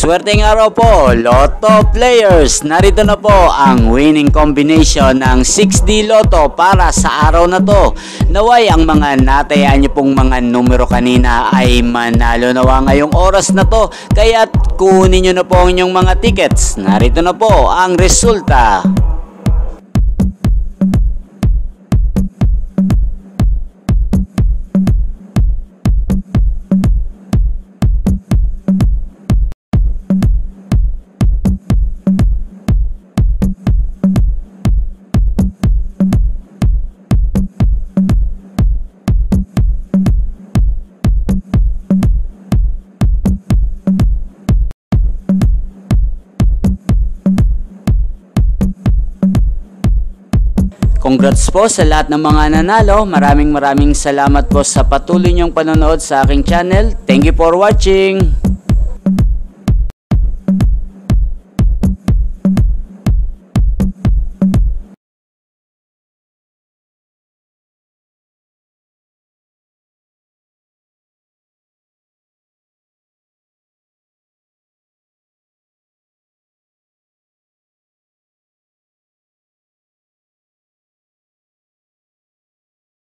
Maswerteng araw po, Lotto players. Narito na po ang winning combination ng 6D Lotto para sa araw na to. Naway ang mga natayaan niyo pong mga numero kanina ay manalo nawa ngayong oras na to. Kaya kunin niyo na po ang inyong mga tickets. Narito na po ang resulta. Congrats po sa lahat ng mga nanalo. Maraming salamat po sa patuloy niyong panonood sa aking channel. Thank you for watching.